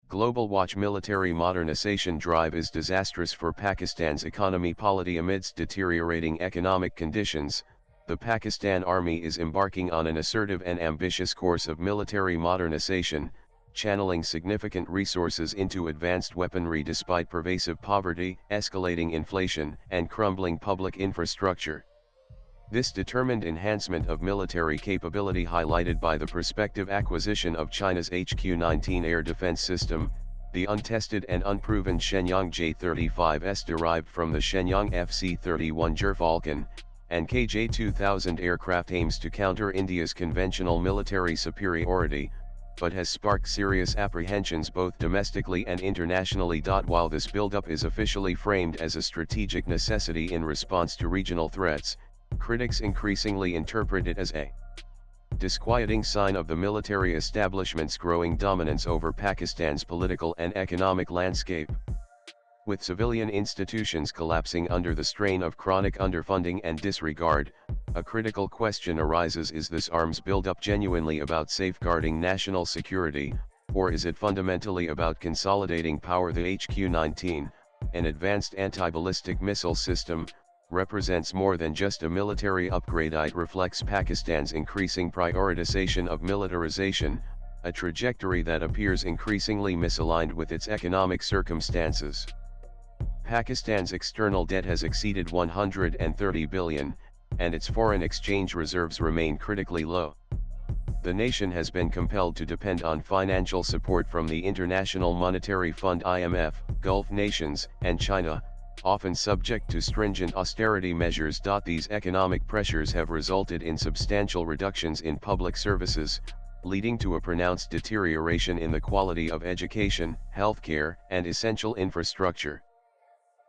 Global Watch military modernization drive is disastrous for Pakistan's economy. Polity amidst deteriorating economic conditions, the Pakistan Army is embarking on an assertive and ambitious course of military modernization, channeling significant resources into advanced weaponry despite pervasive poverty, escalating inflation, and crumbling public infrastructure. This determined enhancement of military capability highlighted by the prospective acquisition of China's HQ-19 air defense system, the untested and unproven Shenyang J-35S derived from the Shenyang FC-31 Gerfalcon, and KJ-2000 aircraft aims to counter India's conventional military superiority, but has sparked serious apprehensions both domestically and internationally. While this buildup is officially framed as a strategic necessity in response to regional threats, critics increasingly interpret it as a disquieting sign of the military establishment's growing dominance over Pakistan's political and economic landscape. With civilian institutions collapsing under the strain of chronic underfunding and disregard, a critical question arises: is this arms buildup genuinely about safeguarding national security, or is it fundamentally about consolidating power? The HQ-19, an advanced anti-ballistic missile system, represents more than just a military upgrade. It reflects Pakistan's increasing prioritization of militarization, a trajectory that appears increasingly misaligned with its economic circumstances. Pakistan's external debt has exceeded 130 billion, and its foreign exchange reserves remain critically low. The nation has been compelled to depend on financial support from the International Monetary Fund (IMF), Gulf nations, and China, often subject to stringent austerity measures. These economic pressures have resulted in substantial reductions in public services, leading to a pronounced deterioration in the quality of education, healthcare, and essential infrastructure.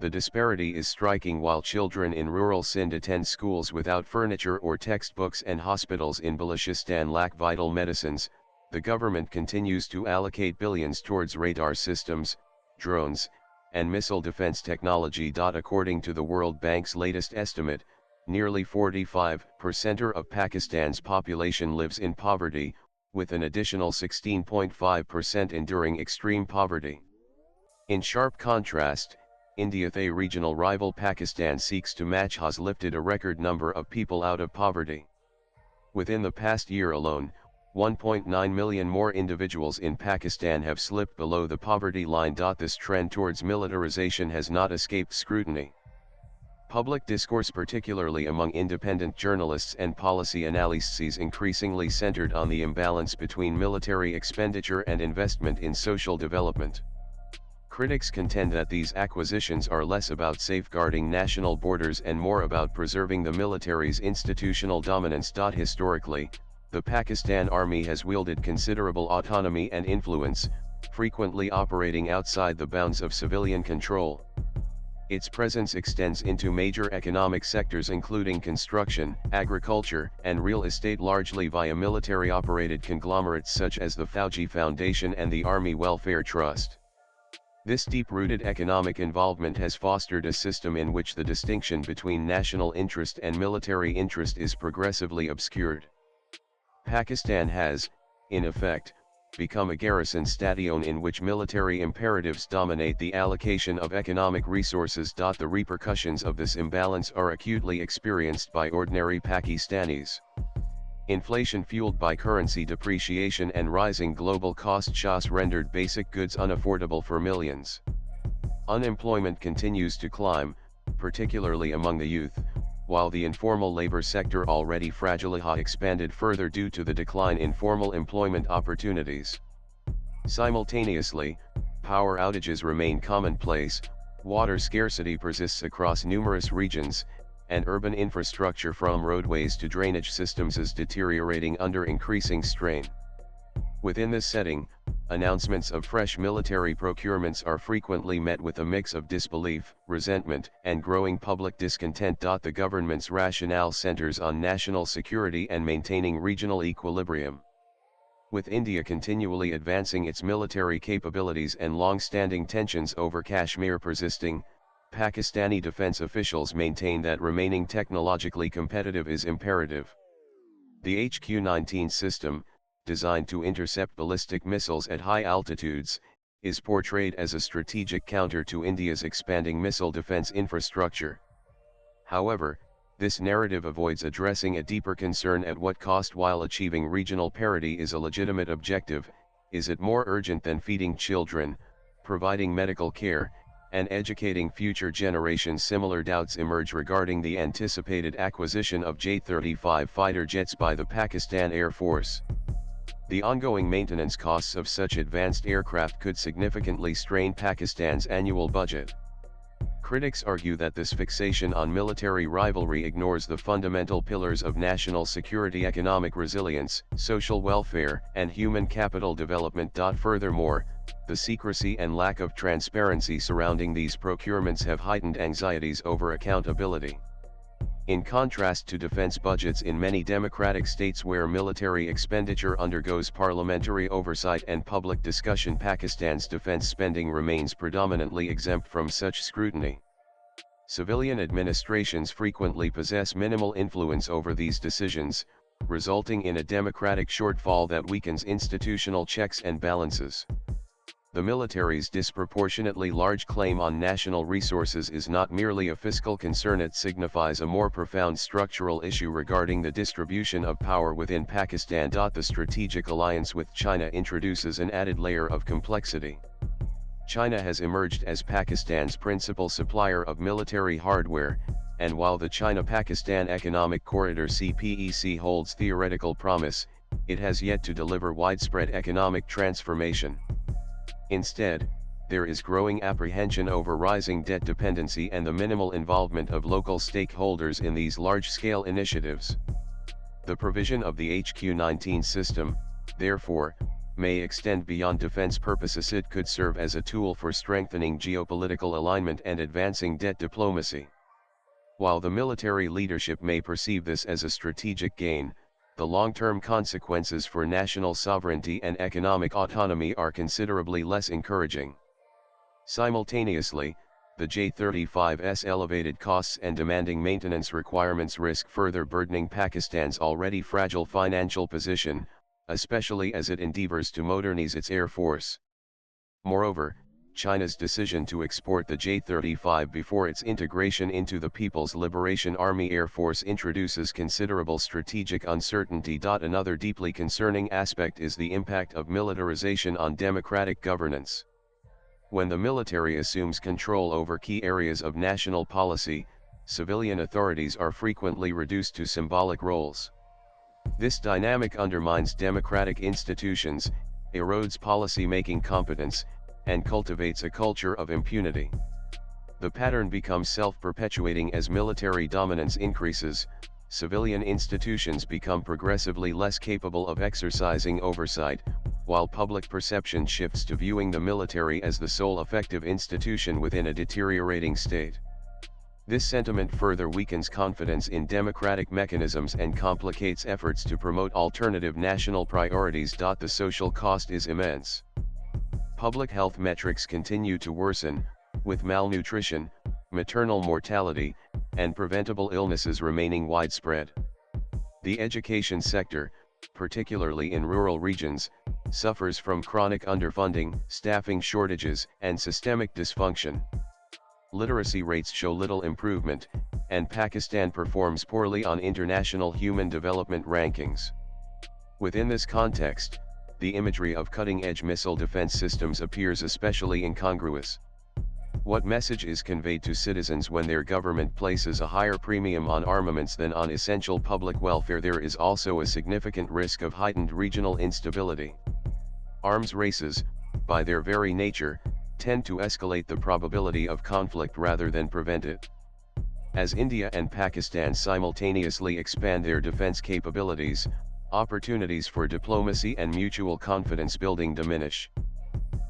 The disparity is striking. While children in rural Sindh attend schools without furniture or textbooks and hospitals in Balochistan lack vital medicines, the government continues to allocate billions towards radar systems, drones, and missile defense technology. According to the World Bank's latest estimate, nearly 45% of Pakistan's population lives in poverty, with an additional 16.5% enduring extreme poverty. In sharp contrast, India, a regional rival Pakistan seeks to match, has lifted a record number of people out of poverty. Within the past year alone, 1.9 million more individuals in Pakistan have slipped below the poverty line. This trend towards militarization has not escaped scrutiny. Public discourse, particularly among independent journalists and policy analysts, is increasingly centered on the imbalance between military expenditure and investment in social development. Critics contend that these acquisitions are less about safeguarding national borders and more about preserving the military's institutional dominance. Historically, the Pakistan Army has wielded considerable autonomy and influence, frequently operating outside the bounds of civilian control. Its presence extends into major economic sectors including construction, agriculture, and real estate, largely via military-operated conglomerates such as the Fauji Foundation and the Army Welfare Trust. This deep-rooted economic involvement has fostered a system in which the distinction between national interest and military interest is progressively obscured. Pakistan has, in effect, become a garrison station in which military imperatives dominate the allocation of economic resources. The repercussions of this imbalance are acutely experienced by ordinary Pakistanis. Inflation fueled by currency depreciation and rising global costs has rendered basic goods unaffordable for millions. Unemployment continues to climb, particularly among the youth, while the informal labor sector, already fragile, has expanded further due to the decline in formal employment opportunities. Simultaneously, power outages remain commonplace, water scarcity persists across numerous regions, and urban infrastructure from roadways to drainage systems is deteriorating under increasing strain. Within this setting, announcements of fresh military procurements are frequently met with a mix of disbelief, resentment, and growing public discontent. The government's rationale centers on national security and maintaining regional equilibrium. With India continually advancing its military capabilities and long-standing tensions over Kashmir persisting, Pakistani defense officials maintain that remaining technologically competitive is imperative. The HQ-19 system, designed to intercept ballistic missiles at high altitudes, is portrayed as a strategic counter to India's expanding missile defense infrastructure. However, this narrative avoids addressing a deeper concern: at what cost? While achieving regional parity is a legitimate objective, is it more urgent than feeding children, providing medical care, and educating future generations? Similar doubts emerge regarding the anticipated acquisition of J-35 fighter jets by the Pakistan Air Force. The ongoing maintenance costs of such advanced aircraft could significantly strain Pakistan's annual budget. Critics argue that this fixation on military rivalry ignores the fundamental pillars of national security: economic resilience, social welfare, and human capital development. Furthermore, the secrecy and lack of transparency surrounding these procurements have heightened anxieties over accountability. In contrast to defense budgets in many democratic states where military expenditure undergoes parliamentary oversight and public discussion, Pakistan's defense spending remains predominantly exempt from such scrutiny. Civilian administrations frequently possess minimal influence over these decisions, resulting in a democratic shortfall that weakens institutional checks and balances. The military's disproportionately large claim on national resources is not merely a fiscal concern, it signifies a more profound structural issue regarding the distribution of power within Pakistan. The strategic alliance with China introduces an added layer of complexity. China has emerged as Pakistan's principal supplier of military hardware, and while the China-Pakistan Economic Corridor (CPEC) holds theoretical promise, it has yet to deliver widespread economic transformation. Instead, there is growing apprehension over rising debt dependency and the minimal involvement of local stakeholders in these large-scale initiatives. The provision of the HQ-19 system, therefore, may extend beyond defense purposes. It could serve as a tool for strengthening geopolitical alignment and advancing debt diplomacy. While the military leadership may perceive this as a strategic gain, the long-term consequences for national sovereignty and economic autonomy are considerably less encouraging. Simultaneously, the J-35's elevated costs and demanding maintenance requirements risk further burdening Pakistan's already fragile financial position, especially as it endeavors to modernize its air force. Moreover, China's decision to export the J-35 before its integration into the People's Liberation Army Air Force introduces considerable strategic uncertainty. Another deeply concerning aspect is the impact of militarization on democratic governance. When the military assumes control over key areas of national policy, civilian authorities are frequently reduced to symbolic roles. This dynamic undermines democratic institutions, erodes policy-making competence, and cultivates a culture of impunity. The pattern becomes self-perpetuating: as military dominance increases, civilian institutions become progressively less capable of exercising oversight, while public perception shifts to viewing the military as the sole effective institution within a deteriorating state. This sentiment further weakens confidence in democratic mechanisms and complicates efforts to promote alternative national priorities. The social cost is immense. Public health metrics continue to worsen, with malnutrition, maternal mortality, and preventable illnesses remaining widespread. The education sector, particularly in rural regions, suffers from chronic underfunding, staffing shortages, and systemic dysfunction. Literacy rates show little improvement, and Pakistan performs poorly on international human development rankings. Within this context, the imagery of cutting-edge missile defense systems appears especially incongruous. What message is conveyed to citizens when their government places a higher premium on armaments than on essential public welfare? There is also a significant risk of heightened regional instability. Arms races, by their very nature, tend to escalate the probability of conflict rather than prevent it. As India and Pakistan simultaneously expand their defense capabilities, opportunities for diplomacy and mutual confidence building diminish.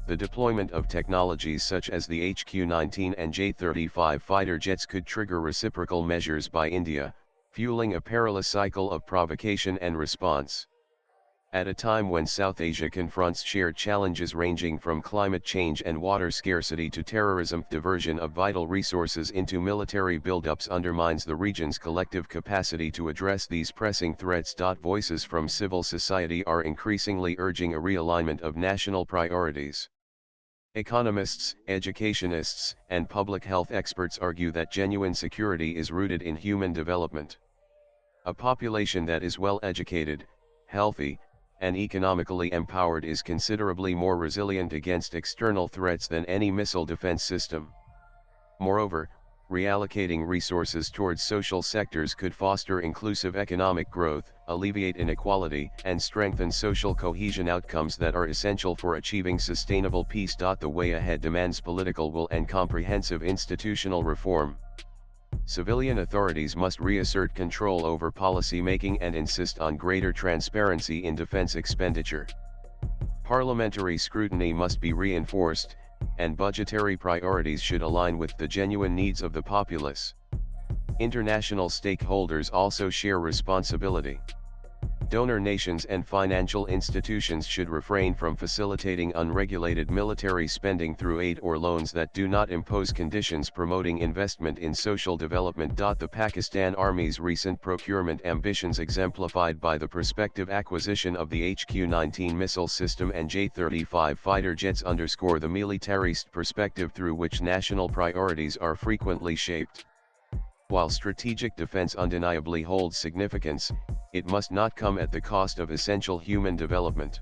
The deployment of technologies such as the HQ-19 and J-35 fighter jets could trigger reciprocal measures by India, fueling a perilous cycle of provocation and response. At a time when South Asia confronts shared challenges ranging from climate change and water scarcity to terrorism, diversion of vital resources into military buildups undermines the region's collective capacity to address these pressing threats. Voices from civil society are increasingly urging a realignment of national priorities. Economists, educationists, and public health experts argue that genuine security is rooted in human development. A population that is well educated, healthy, and economically empowered is considerably more resilient against external threats than any missile defense system. Moreover, reallocating resources towards social sectors could foster inclusive economic growth, alleviate inequality, and strengthen social cohesion, outcomes that are essential for achieving sustainable peace. The way ahead demands political will and comprehensive institutional reform. Civilian authorities must reassert control over policy making and insist on greater transparency in defense expenditure. Parliamentary scrutiny must be reinforced, and budgetary priorities should align with the genuine needs of the populace. International stakeholders also share responsibility. Donor nations and financial institutions should refrain from facilitating unregulated military spending through aid or loans that do not impose conditions promoting investment in social development. The Pakistan Army's recent procurement ambitions, exemplified by the prospective acquisition of the HQ-19 missile system and J-35 fighter jets, underscore the militarist perspective through which national priorities are frequently shaped. While strategic defense undeniably holds significance, it must not come at the cost of essential human development.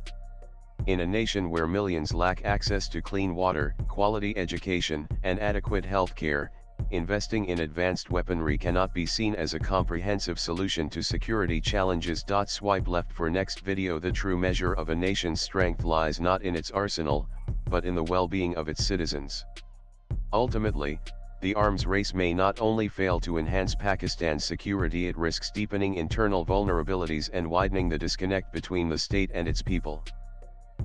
In a nation where millions lack access to clean water, quality education, and adequate health care, investing in advanced weaponry cannot be seen as a comprehensive solution to security challenges. Swipe left for next video. The true measure of a nation's strength lies not in its arsenal, but in the well-being of its citizens. Ultimately, the arms race may not only fail to enhance Pakistan's security, it risks deepening internal vulnerabilities and widening the disconnect between the state and its people.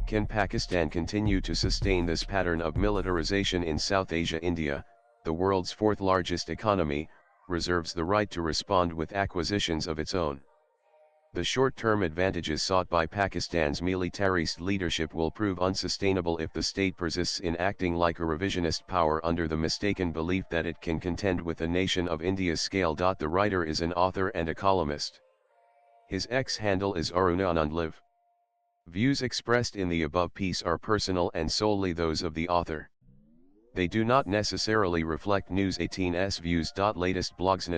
Can Pakistan continue to sustain this pattern of militarization in South Asia? India, the world's fourth largest economy, reserves the right to respond with acquisitions of its own. The short-term advantages sought by Pakistan's militarist leadership will prove unsustainable if the state persists in acting like a revisionist power under the mistaken belief that it can contend with a nation of India's scale. The writer is an author and a columnist. His X handle is Arunanandlive. Views expressed in the above piece are personal and solely those of the author. They do not necessarily reflect News 18's views. Latest blogs.